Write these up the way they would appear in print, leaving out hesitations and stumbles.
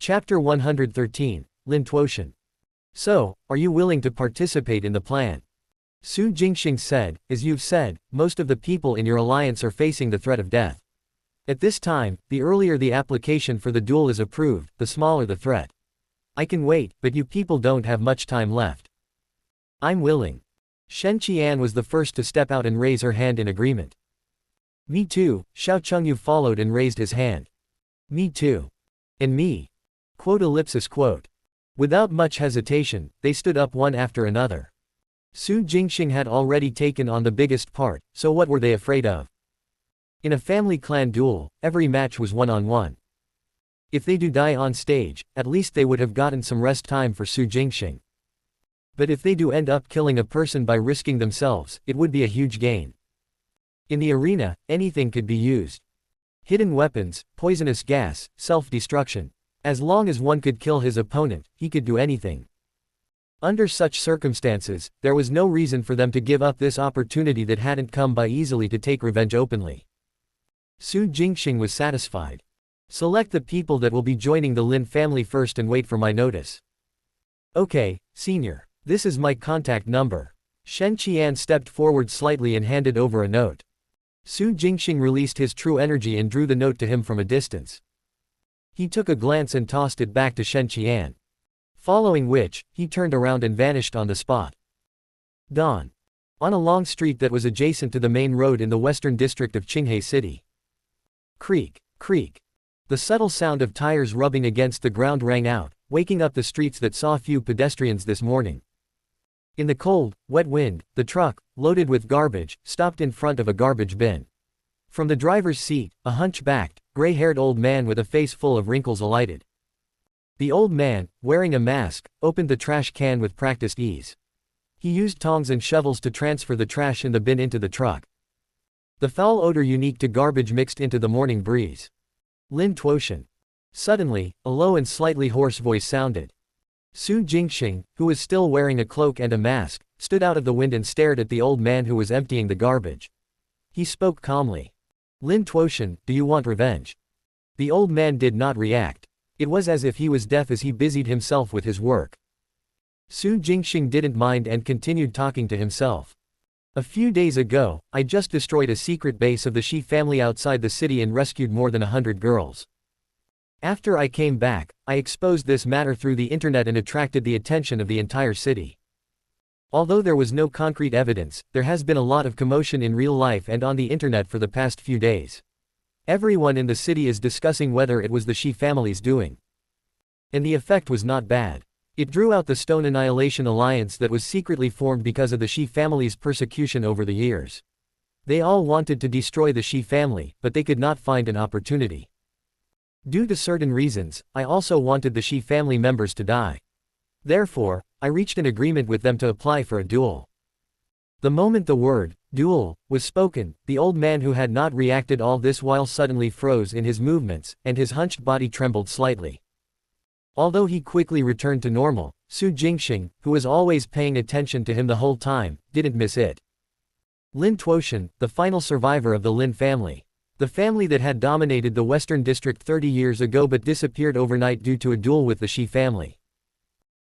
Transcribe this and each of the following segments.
Chapter 113, Lin Tuotian. So, are you willing to participate in the plan? Su Jingxing said, as you've said, most of the people in your alliance are facing the threat of death. At this time, the earlier the application for the duel is approved, the smaller the threat. I can wait, but you people don't have much time left. I'm willing. Shen Qian was the first to step out and raise her hand in agreement. Me too, Xiao Chengyu followed and raised his hand. Me too. And me. Quote. Without much hesitation, they stood up one after another. Su Jingxing had already taken on the biggest part, so what were they afraid of? In a family clan duel, every match was one-on-one. If they do die on stage, at least they would have gotten some rest time for Su Jingxing. But if they do end up killing a person by risking themselves, it would be a huge gain. In the arena, anything could be used. Hidden weapons, poisonous gas, self-destruction. As long as one could kill his opponent, he could do anything. Under such circumstances, there was no reason for them to give up this opportunity that hadn't come by easily to take revenge openly. Su Jingxing was satisfied. Select the people that will be joining the Lin family first and wait for my notice. Okay, senior. This is my contact number. Shen Qian stepped forward slightly and handed over a note. Su Jingxing released his true energy and drew the note to him from a distance. He took a glance and tossed it back to Shen Qian. Following which, he turned around and vanished on the spot. Dawn. On a long street that was adjacent to the main road in the western district of Qinghe City. Creak, creak. The subtle sound of tires rubbing against the ground rang out, waking up the streets that saw few pedestrians this morning. In the cold, wet wind, the truck, loaded with garbage, stopped in front of a garbage bin. From the driver's seat, a hunchbacked, gray-haired old man with a face full of wrinkles alighted. The old man, wearing a mask, opened the trash can with practiced ease. He used tongs and shovels to transfer the trash in the bin into the truck. The foul odor unique to garbage mixed into the morning breeze. Lin Tuotian. Suddenly, a low and slightly hoarse voice sounded. Su Jingxing, who was still wearing a cloak and a mask, stood out of the wind and stared at the old man who was emptying the garbage. He spoke calmly. Lin Tuotian, do you want revenge? The old man did not react. It was as if he was deaf as he busied himself with his work. Su Jingxing didn't mind and continued talking to himself. A few days ago, I just destroyed a secret base of the Shi family outside the city and rescued more than 100 girls. After I came back, I exposed this matter through the internet and attracted the attention of the entire city. Although there was no concrete evidence, there has been a lot of commotion in real life and on the internet for the past few days. Everyone in the city is discussing whether it was the Shi family's doing. And the effect was not bad. It drew out the Stone Annihilation Alliance that was secretly formed because of the Shi family's persecution over the years. They all wanted to destroy the Shi family, but they could not find an opportunity. Due to certain reasons, I also wanted the Shi family members to die. Therefore, I reached an agreement with them to apply for a duel. The moment the word, duel, was spoken, the old man who had not reacted all this while suddenly froze in his movements, and his hunched body trembled slightly. Although he quickly returned to normal, Su Jingxing, who was always paying attention to him the whole time, didn't miss it. Lin Tuotian, the final survivor of the Lin family. The family that had dominated the Western District 30 years ago but disappeared overnight due to a duel with the Shi family.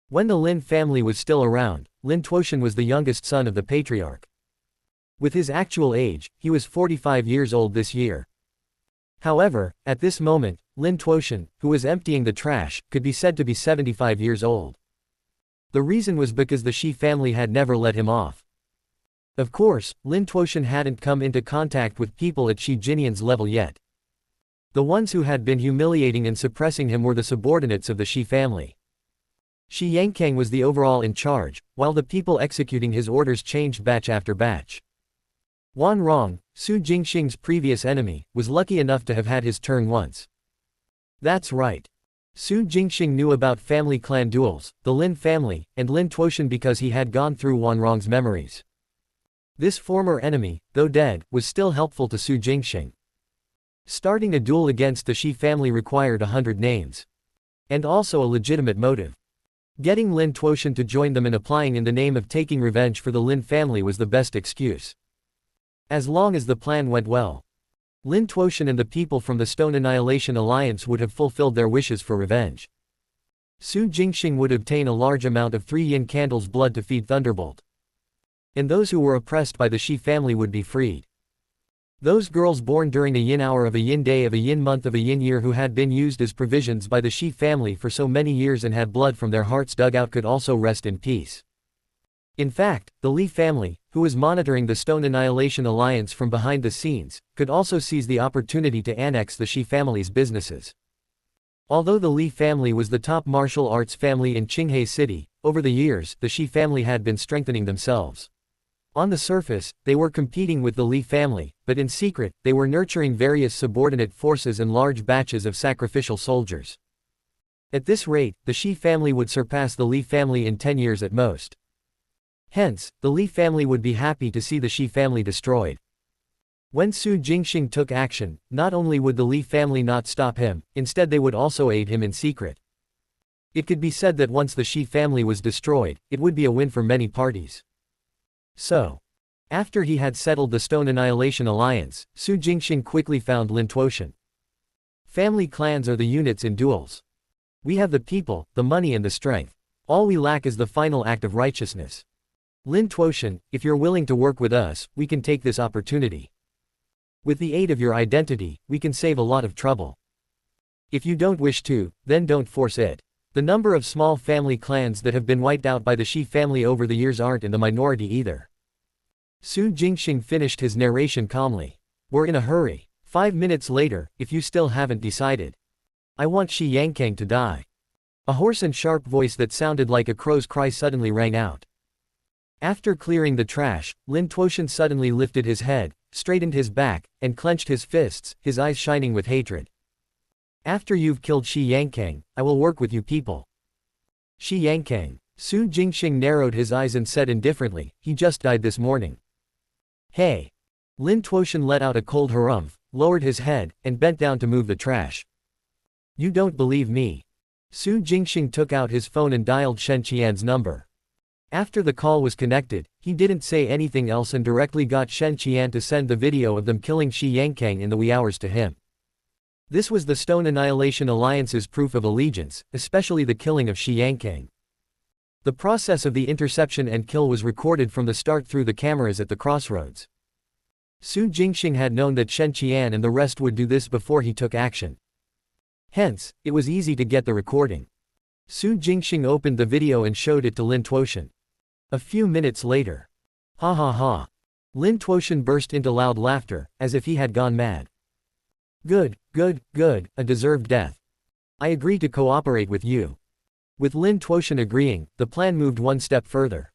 When the Lin family was still around, Lin Tuotian was the youngest son of the patriarch. With his actual age, he was 45 years old this year. However, at this moment, Lin Tuotian, who was emptying the trash, could be said to be 75 years old. The reason was because the Shi family had never let him off. Of course, Lin Tuotian hadn't come into contact with people at Shi Jinian's level yet. The ones who had been humiliating and suppressing him were the subordinates of the Shi family. Shi Yangkang was the overall in charge, while the people executing his orders changed batch after batch. Wan Rong, Su Jingxing's previous enemy, was lucky enough to have had his turn once. That's right. Su Jingxing knew about family clan duels, the Lin family, and Lin Tuotian because he had gone through Wan Rong's memories. This former enemy, though dead, was still helpful to Su Jingxing. Starting a duel against the Shi family required 100 names. And also a legitimate motive. Getting Lin Tuotian to join them and applying in the name of taking revenge for the Lin family was the best excuse. As long as the plan went well, Lin Tuotian and the people from the Stone Annihilation Alliance would have fulfilled their wishes for revenge. Su Jingxing would obtain a large amount of 3 yin candles blood to feed Thunderbolt. And those who were oppressed by the Shi family would be freed. Those girls born during a yin hour of a yin day of a yin month of a yin year who had been used as provisions by the Shi family for so many years and had blood from their hearts dug out could also rest in peace. In fact, the Li family, who was monitoring the Stone Annihilation Alliance from behind the scenes, could also seize the opportunity to annex the Shi family's businesses. Although the Li family was the top martial arts family in Qinghai City, over the years, the Shi family had been strengthening themselves. On the surface, they were competing with the Li family, but in secret, they were nurturing various subordinate forces and large batches of sacrificial soldiers. At this rate, the Shi family would surpass the Li family in 10 years at most. Hence, the Li family would be happy to see the Shi family destroyed. When Su Jingxing took action, not only would the Li family not stop him, instead they would also aid him in secret. It could be said that once the Shi family was destroyed, it would be a win for many parties. So, after he had settled the Stone Annihilation Alliance, Su Jingxing quickly found Lin Tuoshan. Family clans are the units in duels. We have the people, the money and the strength. All we lack is the final act of righteousness. Lin Tuoshan, if you're willing to work with us, we can take this opportunity. With the aid of your identity, we can save a lot of trouble. If you don't wish to, then don't force it. The number of small family clans that have been wiped out by the Shi family over the years aren't in the minority either. Su Jingxing finished his narration calmly. We're in a hurry. 5 minutes later, if you still haven't decided. I want Shi Yangkang to die. A hoarse and sharp voice that sounded like a crow's cry suddenly rang out. After clearing the trash, Lin Tuoshan suddenly lifted his head, straightened his back, and clenched his fists, his eyes shining with hatred. After you've killed Shi Yangkang, I will work with you people. Shi Yangkang. Su Jingxing narrowed his eyes and said indifferently, he just died this morning. Hey. Lin Tuoshan let out a cold harumph, lowered his head, and bent down to move the trash. You don't believe me. Su Jingxing took out his phone and dialed Shen Qian's number. After the call was connected, he didn't say anything else and directly got Shen Qian to send the video of them killing Shi Yangkang in the wee hours to him. This was the Stone Annihilation Alliance's proof of allegiance, especially the killing of Shi Yangkang. The process of the interception and kill was recorded from the start through the cameras at the crossroads. Su Jingxing had known that Shen Qian and the rest would do this before he took action. Hence, it was easy to get the recording. Su Jingxing opened the video and showed it to Lin Tuoshan. A few minutes later. Ha ha ha. Lin Tuoshan burst into loud laughter, as if he had gone mad. Good, good, good, a deserved death. I agree to cooperate with you. With Lin Tuoshan agreeing, the plan moved one step further.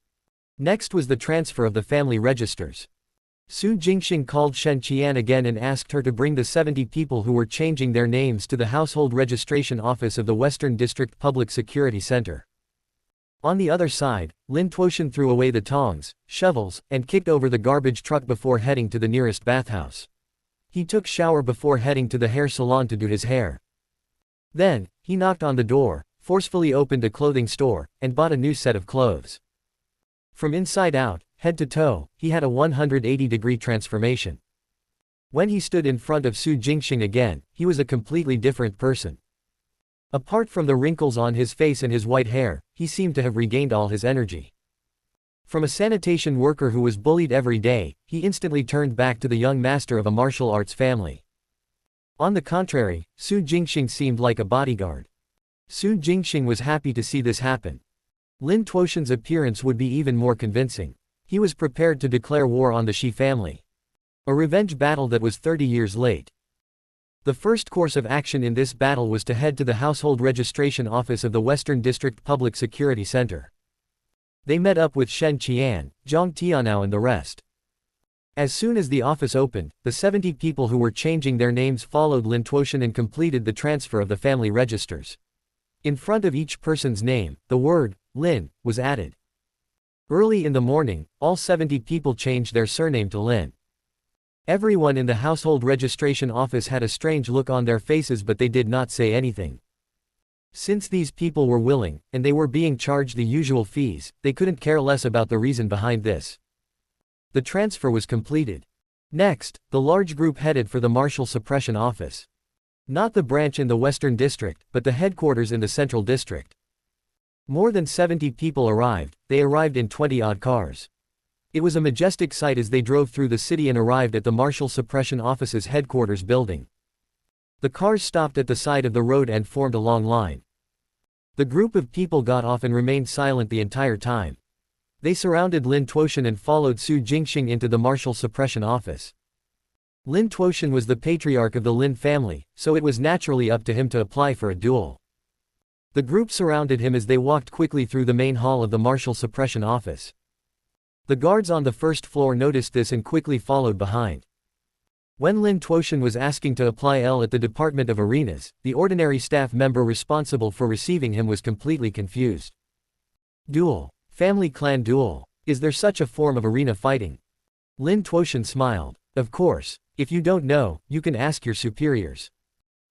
Next was the transfer of the family registers. Su Jingxing called Shen Qian again and asked her to bring the 70 people who were changing their names to the Household Registration Office of the Western District Public Security Center. On the other side, Lin Tuoshan threw away the tongs, shovels, and kicked over the garbage truck before heading to the nearest bathhouse. He took shower before heading to the hair salon to do his hair. Then, he knocked on the door, forcefully opened a clothing store, and bought a new set of clothes. From inside out, head to toe, he had a 180-degree transformation. When he stood in front of Su Jingxing again, he was a completely different person. Apart from the wrinkles on his face and his white hair, he seemed to have regained all his energy. From a sanitation worker who was bullied every day, he instantly turned back to the young master of a martial arts family. On the contrary, Su Jingxing seemed like a bodyguard. Su Jingxing was happy to see this happen. Lin Tuoshan's appearance would be even more convincing. He was prepared to declare war on the Shi family. A revenge battle that was 30 years late. The first course of action in this battle was to head to the Household Registration Office of the Western District Public Security Center. They met up with Shen Qian, Zhang Tianao and the rest. As soon as the office opened, the 70 people who were changing their names followed Lin Tuoshan and completed the transfer of the family registers. In front of each person's name, the word, Lin, was added. Early in the morning, all 70 people changed their surname to Lin. Everyone in the household registration office had a strange look on their faces, but they did not say anything. Since these people were willing, and they were being charged the usual fees, they couldn't care less about the reason behind this. The transfer was completed. Next, the large group headed for the Martial Suppression Office. Not the branch in the Western District, but the headquarters in the Central District. More than 70 people arrived, they arrived in 20-odd cars. It was a majestic sight as they drove through the city and arrived at the Martial Suppression Office's headquarters building. The cars stopped at the side of the road and formed a long line. The group of people got off and remained silent the entire time. They surrounded Lin Tuoshan and followed Su Jingxing into the Martial Suppression Office. Lin Tuoshan was the patriarch of the Lin family, so it was naturally up to him to apply for a duel. The group surrounded him as they walked quickly through the main hall of the Martial Suppression Office. The guards on the first floor noticed this and quickly followed behind. When Lin Tuoshan was asking to apply at the Department of Arenas, the ordinary staff member responsible for receiving him was completely confused. Duel. Family clan duel. Is there such a form of arena fighting? Lin Tuoshan smiled. Of course. If you don't know, you can ask your superiors.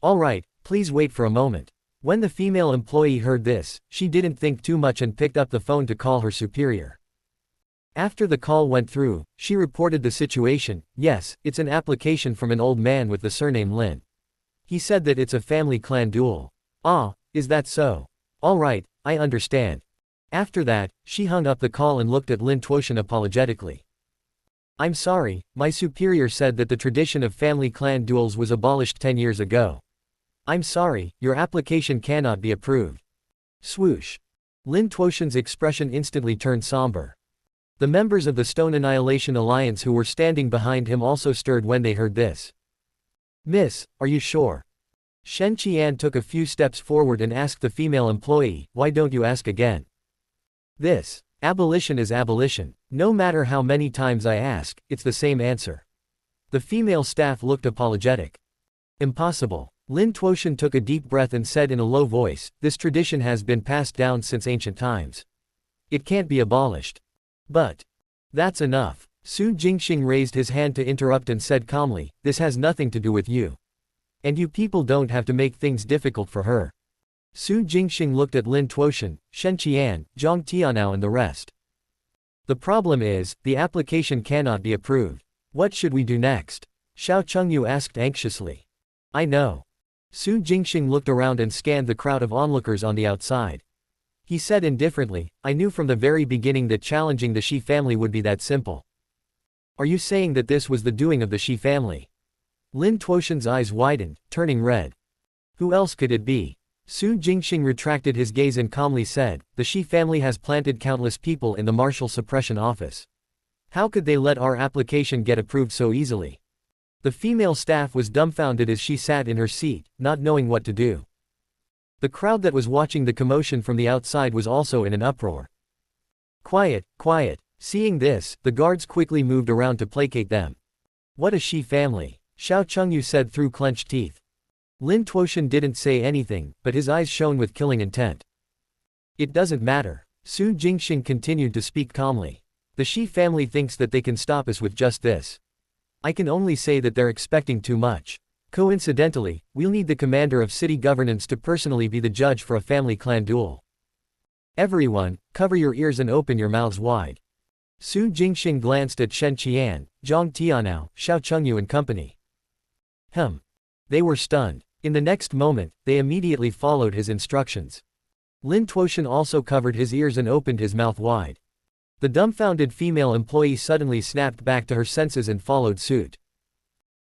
Alright, please wait for a moment. When the female employee heard this, she didn't think too much and picked up the phone to call her superior. After the call went through, she reported the situation. Yes, it's an application from an old man with the surname Lin. He said that it's a family clan duel. Ah, is that so? Alright, I understand. After that, she hung up the call and looked at Lin Tuoshan apologetically. I'm sorry, my superior said that the tradition of family clan duels was abolished 10 years ago. I'm sorry, your application cannot be approved. Swoosh. Lin Tuoshan's expression instantly turned somber. The members of the Stone Annihilation Alliance who were standing behind him also stirred when they heard this. Miss, are you sure? Shen Qian took a few steps forward and asked the female employee, why don't you ask again? This. Abolition is abolition. No matter how many times I ask, it's the same answer. The female staff looked apologetic. Impossible. Lin Tuoshan took a deep breath and said in a low voice, this tradition has been passed down since ancient times. It can't be abolished. But. That's enough. Su Jingxing raised his hand to interrupt and said calmly, this has nothing to do with you. And you people don't have to make things difficult for her. Su Jingxing looked at Lin Tuoshan, Shen Qian, Zhang Tianao and the rest. The problem is, the application cannot be approved. What should we do next? Xiao Chengyu asked anxiously. I know. Su Jingxing looked around and scanned the crowd of onlookers on the outside. He said indifferently, I knew from the very beginning that challenging the Shi family would be that simple. Are you saying that this was the doing of the Shi family? Lin Tuoshan's eyes widened, turning red. Who else could it be? Su Jingxing retracted his gaze and calmly said, the Shi family has planted countless people in the Martial Suppression Office. How could they let our application get approved so easily? The female staff was dumbfounded as she sat in her seat, not knowing what to do. The crowd that was watching the commotion from the outside was also in an uproar. Quiet, quiet. Seeing this, the guards quickly moved around to placate them. What a Shi family, Xiao Chengyu said through clenched teeth. Lin Tuoshan didn't say anything, but his eyes shone with killing intent. It doesn't matter. Su Jingxing continued to speak calmly. The Shi family thinks that they can stop us with just this. I can only say that they're expecting too much. Coincidentally, we'll need the commander of city governance to personally be the judge for a family clan duel. Everyone, cover your ears and open your mouths wide. Su Jingxing glanced at Shen Qian, Zhang Tianao, Xiao Chengyu and company. They were stunned. In the next moment, they immediately followed his instructions. Lin Tuoshan also covered his ears and opened his mouth wide. The dumbfounded female employee suddenly snapped back to her senses and followed suit.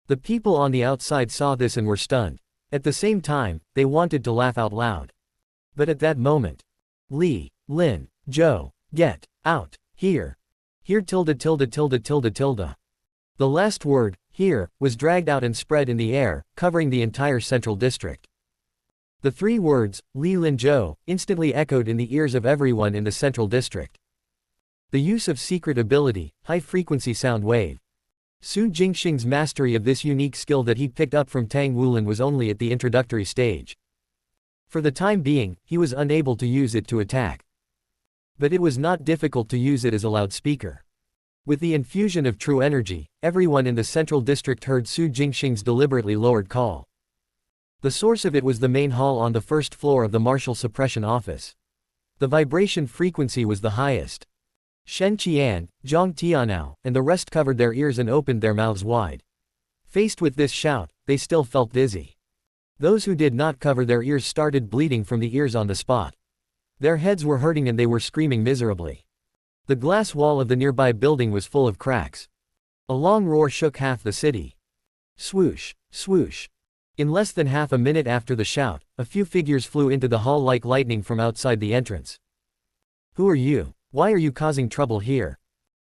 The people on the outside saw this and were stunned. At the same time, they wanted to laugh out loud. But at that moment, Li, Lin, Zhou, get out, here. Here tilde. The last word, here, was dragged out and spread in the air, covering the entire central district. The three words, Li Lin Zhou, instantly echoed in the ears of everyone in the central district. The use of secret ability, high-frequency sound wave. Su Jingxing's mastery of this unique skill that he picked up from Tang Wulin was only at the introductory stage. For the time being, he was unable to use it to attack. But it was not difficult to use it as a loudspeaker. With the infusion of true energy, everyone in the central district heard Su Jingxing's deliberately lowered call. The source of it was the main hall on the first floor of the Martial Suppression Office. The vibration frequency was the highest. Shen Qian, Zhang Tianao, and the rest covered their ears and opened their mouths wide. Faced with this shout, they still felt dizzy. Those who did not cover their ears started bleeding from the ears on the spot. Their heads were hurting and they were screaming miserably. The glass wall of the nearby building was full of cracks. A long roar shook half the city. Swoosh, swoosh. In less than half a minute after the shout, a few figures flew into the hall like lightning from outside the entrance. Who are you? Why are you causing trouble here?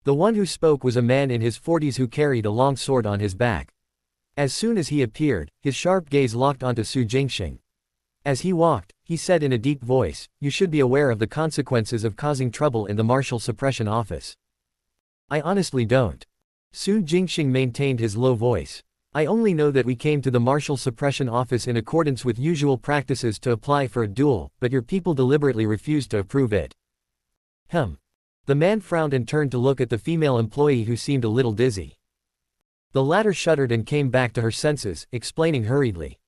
The one who spoke was a man in his 40s who carried a long sword on his back. As soon as he appeared, his sharp gaze locked onto Su Jingxing. As he walked, he said in a deep voice, "You should be aware of the consequences of causing trouble in the Martial Suppression Office." "I honestly don't." Su Jingxing maintained his low voice. "I only know that we came to the Martial Suppression Office in accordance with usual practices to apply for a duel, but your people deliberately refused to approve it." The man frowned and turned to look at the female employee who seemed a little dizzy. The latter shuddered and came back to her senses, explaining hurriedly.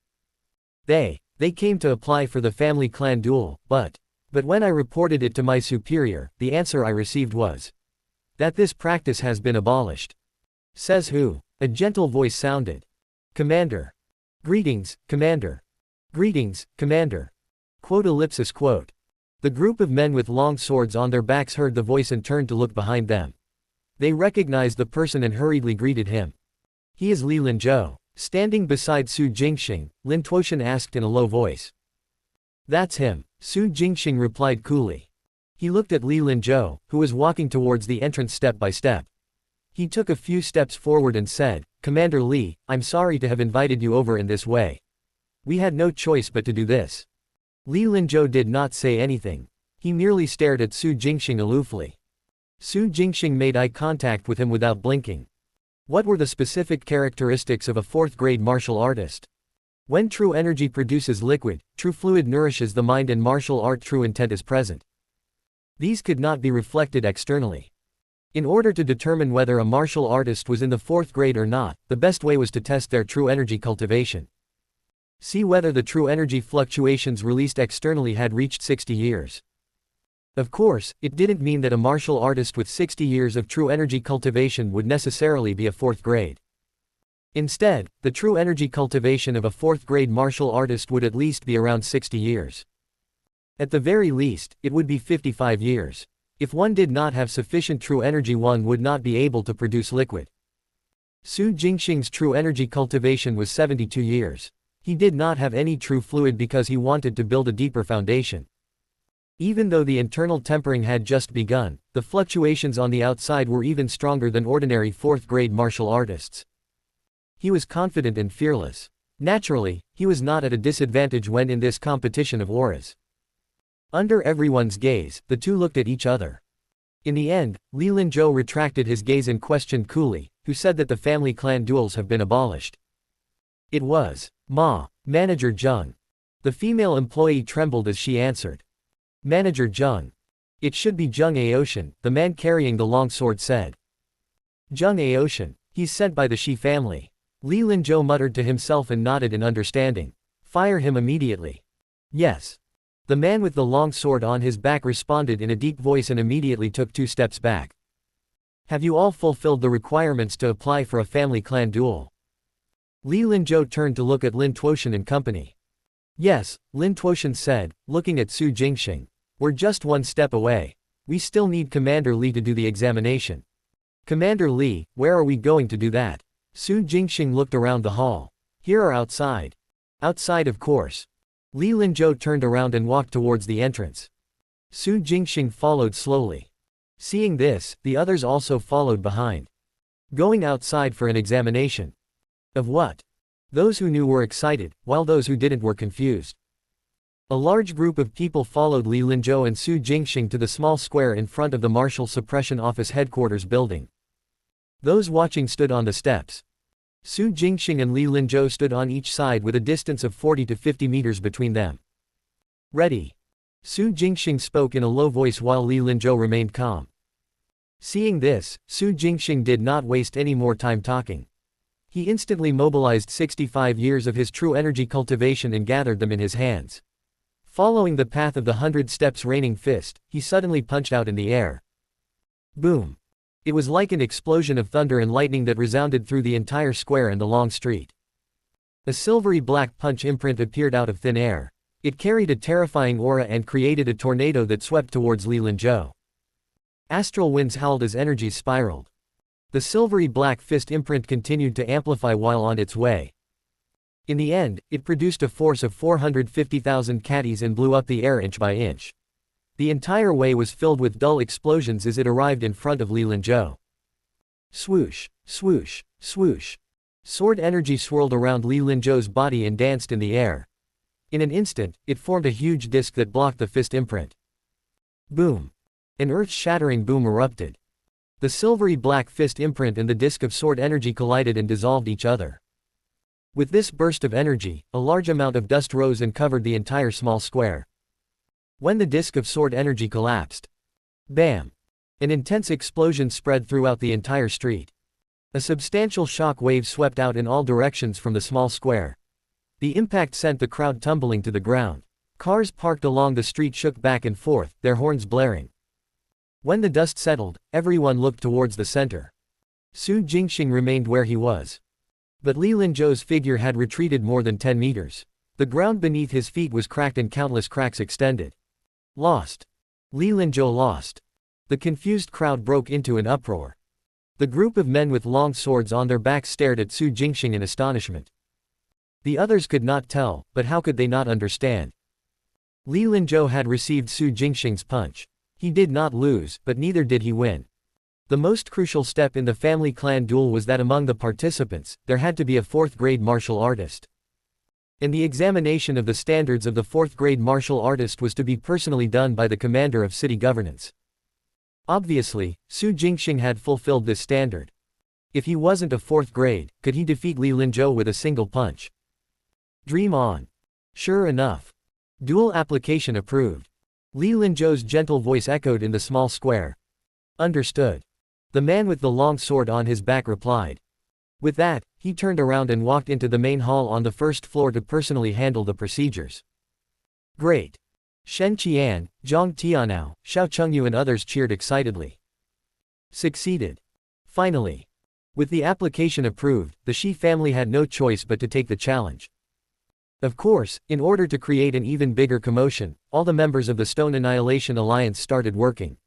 They came to apply for the family clan duel, but when I reported it to my superior, the answer I received was that this practice has been abolished." "Says who?" A gentle voice sounded. "Commander." "Greetings, Commander." "Greetings, Commander." Quote. The group of men with long swords on their backs heard the voice and turned to look behind them. They recognized the person and hurriedly greeted him. "He is Li Linzhou." Standing beside Su Jingxing, Lin Tuoshan asked in a low voice. "That's him," Su Jingxing replied coolly. He looked at Li Linzhou, who was walking towards the entrance step by step. He took a few steps forward and said, "Commander Li, I'm sorry to have invited you over in this way. We had no choice but to do this." Li Linzhou did not say anything. He merely stared at Su Jingxing aloofly. Su Jingxing made eye contact with him without blinking. What were the specific characteristics of a fourth-grade martial artist? When true energy produces liquid, true fluid nourishes the mind and martial art true intent is present. These could not be reflected externally. In order to determine whether a martial artist was in the fourth grade or not, the best way was to test their true energy cultivation. See whether the true energy fluctuations released externally had reached 60 years. Of course, it didn't mean that a martial artist with 60 years of true energy cultivation would necessarily be a fourth grade. Instead, the true energy cultivation of a fourth grade martial artist would at least be around 60 years. At the very least, it would be 55 years. If one did not have sufficient true energy, one would not be able to produce liquid. Su Jingxing's true energy cultivation was 72 years. He did not have any true fluid because he wanted to build a deeper foundation. Even though the internal tempering had just begun, the fluctuations on the outside were even stronger than ordinary fourth-grade martial artists. He was confident and fearless. Naturally, he was not at a disadvantage when in this competition of auras. Under everyone's gaze, the two looked at each other. In the end, Li Linzhou retracted his gaze and questioned coolly, "Who said that the family clan duels have been abolished?" "It was Manager Zheng." The female employee trembled as she answered. "Manager Zheng. It should be Zheng Aoshan," the man carrying the long sword said. "Zheng Aoshan, he's sent by the Shi family." Li Linzhou muttered to himself and nodded in understanding. "Fire him immediately." "Yes." The man with the long sword on his back responded in a deep voice and immediately took 2 steps back. "Have you all fulfilled the requirements to apply for a family clan duel?" Li Linzhou turned to look at Lin Tuoshan and company. "Yes," Lin Tuoshan said, looking at Su Jingxing. "We're just 1 step away. We still need Commander Li to do the examination." "Commander Li, where are we going to do that?" Su Jingxing looked around the hall. "Here or outside?" "Outside, of course." Li Linzhou turned around and walked towards the entrance. Su Jingxing followed slowly. Seeing this, the others also followed behind. Going outside for an examination. Of what? Those who knew were excited, while those who didn't were confused. A large group of people followed Li Linzhou and Su Jingxing to the small square in front of the Martial Suppression Office headquarters building. Those watching stood on the steps. Su Jingxing and Li Linzhou stood on each side with a distance of 40 to 50 meters between them. "Ready." Su Jingxing spoke in a low voice while Li Linzhou remained calm. Seeing this, Su Jingxing did not waste any more time talking. He instantly mobilized 65 years of his true energy cultivation and gathered them in his hands. Following the path of the 100 steps raining fist, he suddenly punched out in the air. Boom! It was like an explosion of thunder and lightning that resounded through the entire square and the long street. A silvery black punch imprint appeared out of thin air. It carried a terrifying aura and created a tornado that swept towards Li Linzhou. Astral winds howled as energies spiraled. The silvery black fist imprint continued to amplify while on its way. In the end, it produced a force of 450,000 catties and blew up the air inch by inch. The entire way was filled with dull explosions as it arrived in front of Li Linzhou. Swoosh, swoosh, swoosh. Sword energy swirled around Li Linzhou's body and danced in the air. In an instant, it formed a huge disc that blocked the fist imprint. Boom! An earth-shattering boom erupted. The silvery black fist imprint and the disc of sword energy collided and dissolved each other. With this burst of energy, a large amount of dust rose and covered the entire small square. When the disc of sword energy collapsed, bam! An intense explosion spread throughout the entire street. A substantial shock wave swept out in all directions from the small square. The impact sent the crowd tumbling to the ground. Cars parked along the street shook back and forth, their horns blaring. When the dust settled, everyone looked towards the center. Su Jingxing remained where he was. But Li Linzhou's figure had retreated more than 10 meters. The ground beneath his feet was cracked and countless cracks extended. Lost. Li Linzhou lost. The confused crowd broke into an uproar. The group of men with long swords on their backs stared at Su Jingxing in astonishment. The others could not tell, but how could they not understand? Li Linzhou had received Su Jingxing's punch. He did not lose, but neither did he win. The most crucial step in the family clan duel was that among the participants, there had to be a 4th-grade martial artist. And the examination of the standards of the 4th-grade martial artist was to be personally done by the commander of city governance. Obviously, Su Jingxing had fulfilled this standard. If he wasn't a 4th grade, could he defeat Li Linzhou with a single punch? Dream on. Sure enough. Dual application approved. Li Linzhou's gentle voice echoed in the small square. Understood. The man with the long sword on his back replied. With that, he turned around and walked into the main hall on the 1st floor to personally handle the procedures. Great. Shen Qian, Zhang Tianao, Xiao Chengyu and others cheered excitedly. Succeeded. Finally. With the application approved, the Shi family had no choice but to take the challenge. Of course, in order to create an even bigger commotion, all the members of the Stone Annihilation Alliance started working.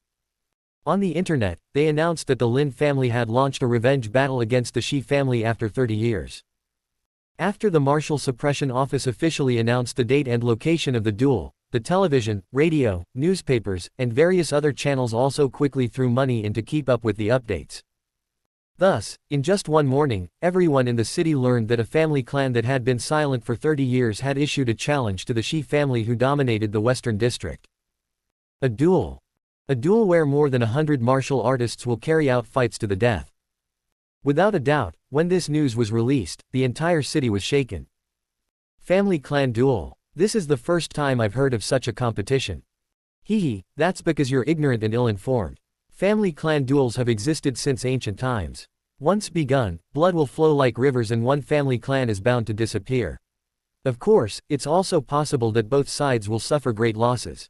On the internet, they announced that the Lin family had launched a revenge battle against the Shi family after 30 years. After the Martial Suppression Office officially announced the date and location of the duel, the television, radio, newspapers, and various other channels also quickly threw money in to keep up with the updates. Thus, in just one morning, everyone in the city learned that a family clan that had been silent for 30 years had issued a challenge to the Shi family who dominated the Western District. A duel. A duel where more than 100 martial artists will carry out fights to the death. Without a doubt, when this news was released, the entire city was shaken. Family clan duel. This is the first time I've heard of such a competition. Hee, that's because you're ignorant and ill-informed. Family clan duels have existed since ancient times. Once begun, blood will flow like rivers and one family clan is bound to disappear. Of course, it's also possible that both sides will suffer great losses.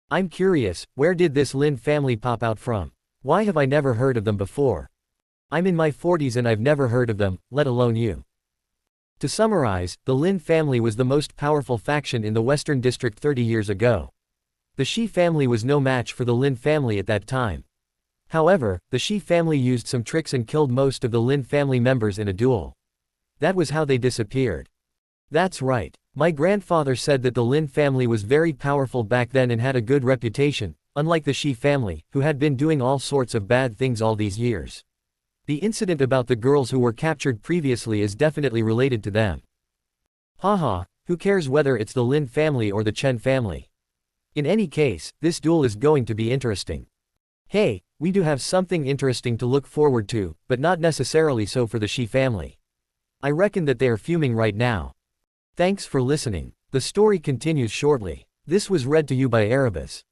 I'm curious, where did this Lin family pop out from? Why have I never heard of them before? I'm in my 40s and I've never heard of them, let alone you. To summarize, the Lin family was the most powerful faction in the Western District 30 years ago. The Shi family was no match for the Lin family at that time. However, the Shi family used some tricks and killed most of the Lin family members in a duel. That was how they disappeared. That's right. My grandfather said that the Lin family was very powerful back then and had a good reputation, unlike the Shi family, who had been doing all sorts of bad things all these years. The incident about the girls who were captured previously is definitely related to them. Haha, who cares whether it's the Lin family or the Chen family? In any case, this duel is going to be interesting. Hey, we do have something interesting to look forward to, but not necessarily so for the Shi family. I reckon that they are fuming right now. Thanks for listening. The story continues shortly. This was read to you by Erebus.